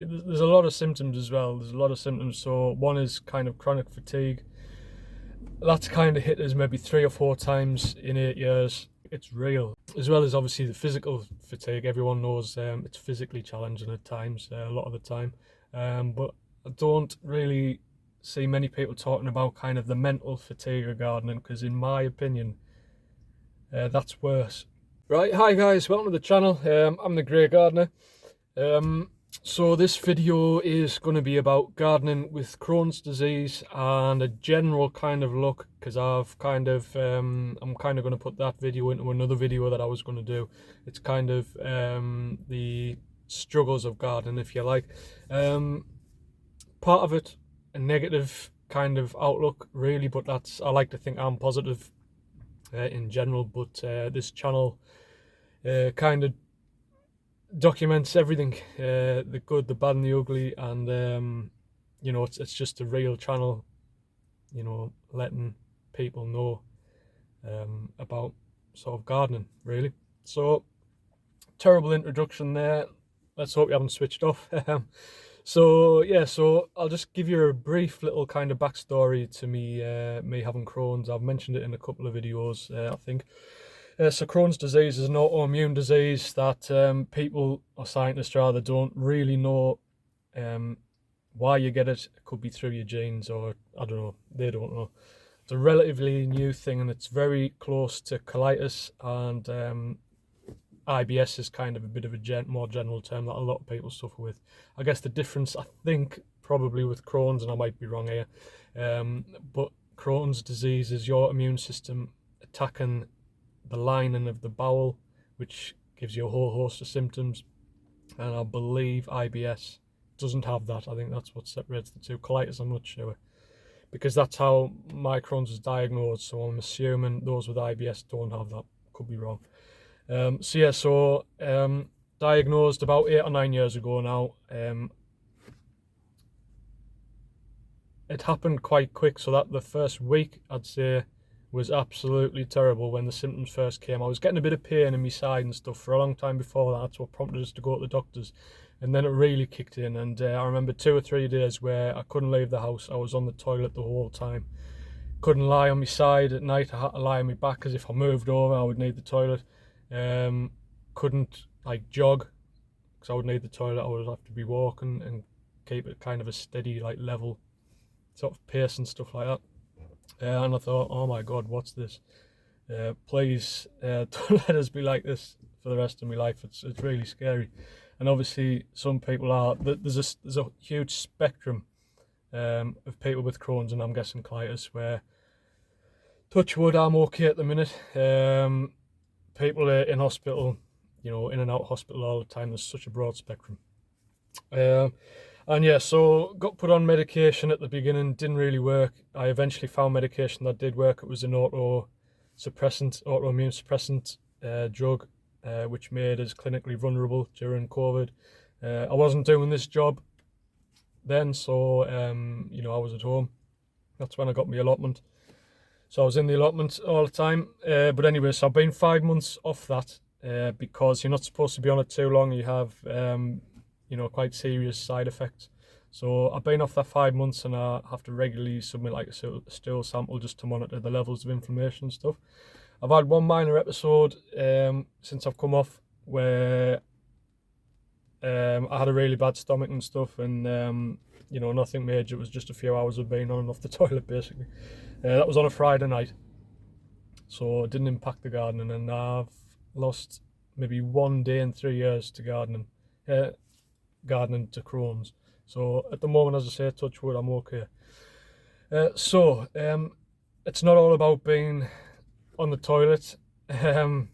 There's a lot of symptoms as well. There's a lot of symptoms. So one is kind of chronic fatigue. That's kind of hit us maybe 3 or 4 times in 8 years. It's real, as well as obviously the physical fatigue. Everyone knows it's physically challenging at times, a lot of the time. But I don't really see many people talking about kind of the mental fatigue of gardening, because in my opinion, that's worse. Right, hi guys, welcome to the channel. I'm the Grey Gardener. So this video is going to be about gardening with Crohn's disease and a general kind of look, because I'm kind of going to put that video into another video that I was going to do. It's kind of the struggles of gardening, if you like. Part of it a negative kind of outlook, really, but I like to think I'm positive in general. But this channel kind of documents everything, the good, the bad and the ugly, and it's just a real channel, letting people know about sort of gardening, really. So terrible introduction there. Let's hope you haven't switched off. So I'll just give you a brief little kind of backstory to me having Crohn's. I've mentioned it in a couple of videos, I think. So Crohn's disease is an autoimmune disease that people, or scientists rather, don't really know why you get it. It could be through your genes, or I don't know, they don't know. It's a relatively new thing, and it's very close to colitis, and IBS is kind of a bit of a more general term that a lot of people suffer with. I guess the difference, I think, probably with Crohn's, and I might be wrong here, but Crohn's disease is your immune system attacking the lining of the bowel, which gives you a whole host of symptoms. And I believe IBS doesn't have that. I think that's what separates the two. Colitis, I'm not sure, because that's how my Crohn's is diagnosed. So I'm assuming those with IBS don't have that. Could be wrong. Diagnosed about 8 or 9 years ago now. It happened quite quick, so that the first week, I'd say, was absolutely terrible when the symptoms first came. I was getting a bit of pain in my side and stuff for a long time before that. That's what prompted us to go to the doctors. And then it really kicked in, and I remember 2 or 3 days where I couldn't leave the house. I was on the toilet the whole time. Couldn't lie on my side at night. I had to lie on my back, because if I moved over I would need the toilet. Couldn't like jog, because I would need the toilet. I would have to be walking and keep it kind of a steady, like, level sort of pace and stuff like that. And I thought, oh my god, what's this? Please don't let us be like this for the rest of my life. It's really scary. And obviously some people are. There's a huge spectrum of people with Crohn's, and I'm guessing colitis, where, touch wood, I'm okay at the minute. People are in hospital, in and out of hospital all the time. There's such a broad spectrum. And yeah, so got put on medication at the beginning, didn't really work. I eventually found medication that did work. It was an autoimmune suppressant drug, which made us clinically vulnerable during COVID. I wasn't doing this job then, so I was at home. That's when I got my allotment. So I was in the allotment all the time. But anyway, so I've been 5 months off that, because you're not supposed to be on it too long. You have quite serious side effects. So I've been off that 5 months, and I have to regularly submit like a stool sample just to monitor the levels of inflammation and stuff. I've had one minor episode since I've come off, where I had a really bad stomach and stuff, and nothing major. It was just a few hours of being on and off the toilet, basically. That was on a Friday night, so it didn't impact the gardening, and I've lost maybe 1 day in 3 years to gardening to Crohn's. So at the moment, as I say, touch wood, I'm okay. It's not all about being on the toilet. There's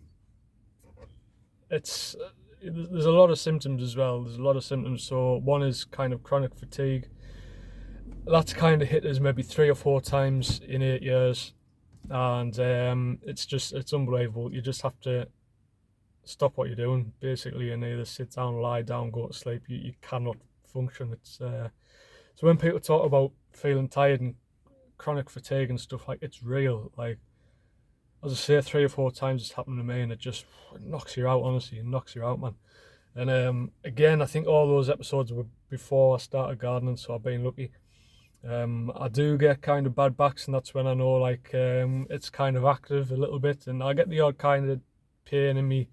a lot of symptoms as well. There's a lot of symptoms. So one is kind of chronic fatigue. That's kind of hit us maybe 3 or 4 times in 8 years, and it's unbelievable. You just have to stop what you're doing, basically, and either sit down, lie down, go to sleep. You cannot function. It's so when people talk about feeling tired and chronic fatigue and stuff, like, it's real. Like, as I say, 3 or 4 times it's happened to me, and it just knocks you out. Honestly, it knocks you out, man. And again, I think all those episodes were before I started gardening, so I've been lucky. I do get kind of bad backs, and that's when I know like it's kind of active a little bit, and I get the odd kind of pain in me.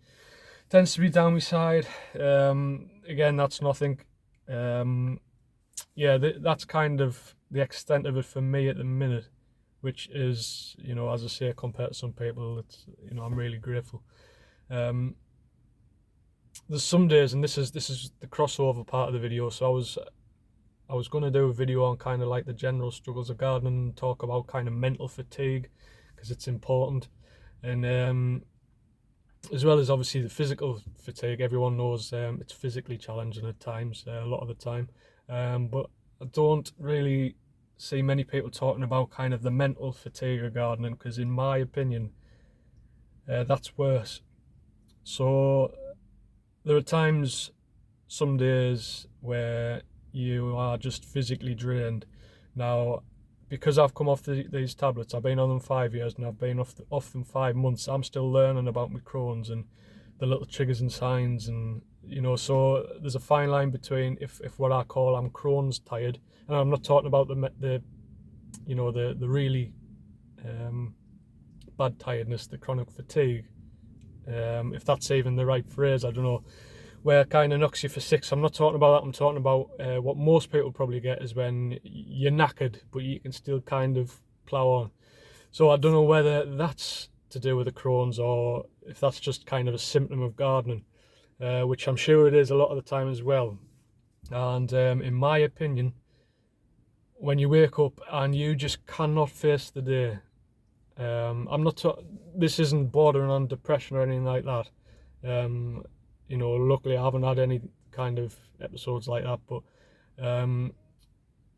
Tends to be down my side. Again, that's nothing. Yeah, that's kind of the extent of it for me at the minute, which is, you know, as I say, compared to some people, it's, you know, I'm really grateful. There's some days, and this is the crossover part of the video. So I was going to do a video on kind of like the general struggles of gardening, and talk about kind of mental fatigue, because it's important, and as well as obviously the physical fatigue. Everyone knows it's physically challenging at times, a lot of the time, but I don't really see many people talking about kind of the mental fatigue of gardening, because in my opinion, that's worse. So there are times, some days, where you are just physically drained. Now, because I've come off these tablets, I've been on them 5 years, and I've been off them 5 months. I'm still learning about my Crohn's and the little triggers and signs, and you know, so there's a fine line between if what I call I'm Crohn's tired, and I'm not talking about the you know, the really bad tiredness, the chronic fatigue, if that's even the right phrase, I don't know, where it kind of knocks you for six. I'm not talking about that. I'm talking about what most people probably get is when you're knackered, but you can still kind of plow on. So I don't know whether that's to do with the Crohn's, or if that's just kind of a symptom of gardening, which I'm sure it is a lot of the time as well. And in my opinion, when you wake up and you just cannot face the day, I'm not. This isn't bordering on depression or anything like that. You know, luckily I haven't had any kind of episodes like that, but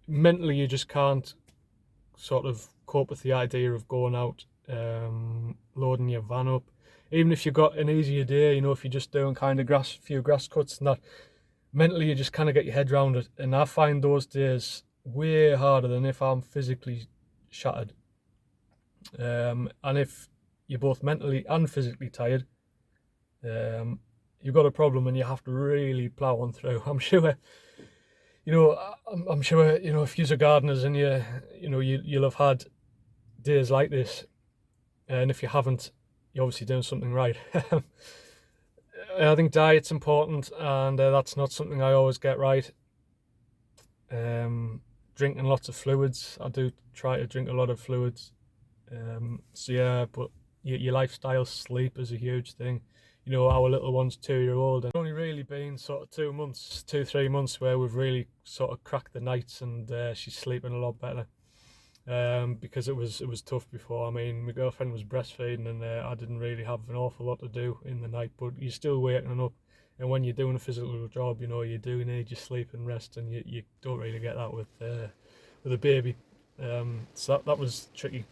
mentally you just can't sort of cope with the idea of going out, loading your van up. Even if you've got an easier day, you know, if you're just doing kind of a few grass cuts and that, mentally you just kind of get your head around it. And I find those days way harder than if I'm physically shattered. And if you're both mentally and physically tired, you've got a problem, and you have to really plow on through. I'm sure, you know, I'm sure, you know, if you're gardeners and you know, you'll have had days like this, and if you haven't, you're obviously doing something right. I think diet's important, and that's not something I always get right. Drinking lots of fluids. I do try to drink a lot of fluids. So yeah, but your lifestyle, sleep is a huge thing. You know, our little one's 2-year-old, and it's only really been sort of 2, 3 months where we've really sort of cracked the nights, and she's sleeping a lot better. Because it was tough before. I mean, my girlfriend was breastfeeding, and I didn't really have an awful lot to do in the night, but you're still waking up, and when you're doing a physical job, you know, you do need your sleep and rest, and you don't really get that with a baby. So that was tricky.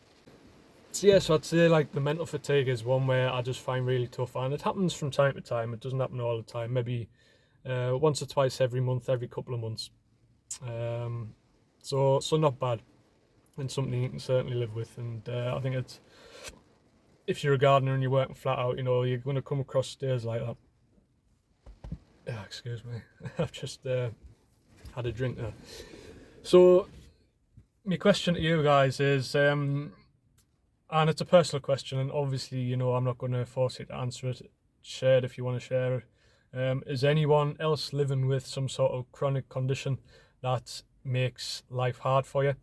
So yeah, so I'd say like the mental fatigue is one where I just find really tough, and it happens from time to time. It doesn't happen all the time. Maybe once or twice every month, every couple of months. So not bad, and something you can certainly live with. And I think it's, if you're a gardener and you're working flat out, you know, you're going to come across days like that. Excuse me, I've just had a drink there. So my question to you guys is, and it's a personal question, and obviously, you know, I'm not going to force you to answer it. Share it if you want to share it. Is anyone else living with some sort of chronic condition that makes life hard for you?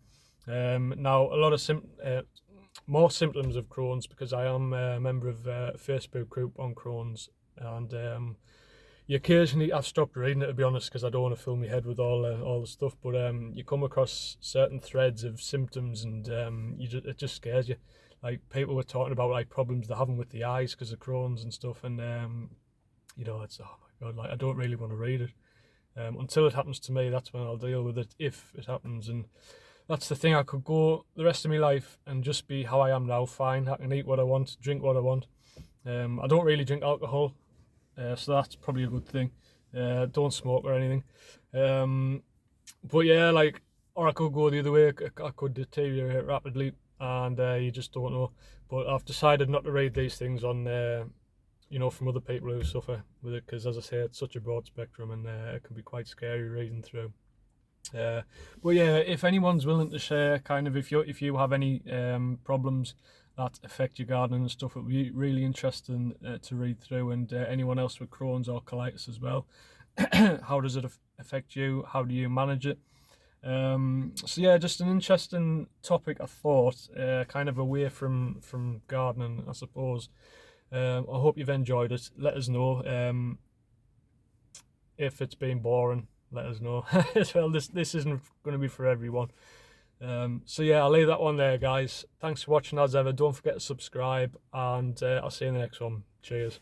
Now, a lot of more symptoms of Crohn's, because I am a member of a Facebook group on Crohn's, and you occasionally, I've stopped reading it, to be honest, because I don't want to fill my head with all the stuff, but you come across certain threads of symptoms, and it just scares you. Like, people were talking about like problems they're having with the eyes because of Crohn's and stuff, and you know, it's, oh my god, like, I don't really want to read it. Until it happens to me, that's when I'll deal with it, if it happens. And that's the thing, I could go the rest of my life and just be how I am now, fine. I can eat what I want, drink what I want. I don't really drink alcohol, so that's probably a good thing. Don't smoke or anything. But yeah, like, or I could go the other way. I could deteriorate rapidly, and you just don't know. But I've decided not to read these things on you know, from other people who suffer with it, because as I say, it's such a broad spectrum, and it can be quite scary reading through. But yeah, if anyone's willing to share, kind of, if you have any problems that affect your gardening and stuff, it would be really interesting to read through. And anyone else with Crohn's or colitis as well, how does it affect you? How do you manage it? So yeah, just an interesting topic, I thought, kind of away from gardening, I suppose. I hope you've enjoyed it. Let us know if it's been boring. Let us know as well. This isn't going to be for everyone. So yeah, I'll leave that one there, guys. Thanks for watching as ever. Don't forget to subscribe, and I'll see you in the next one. Cheers.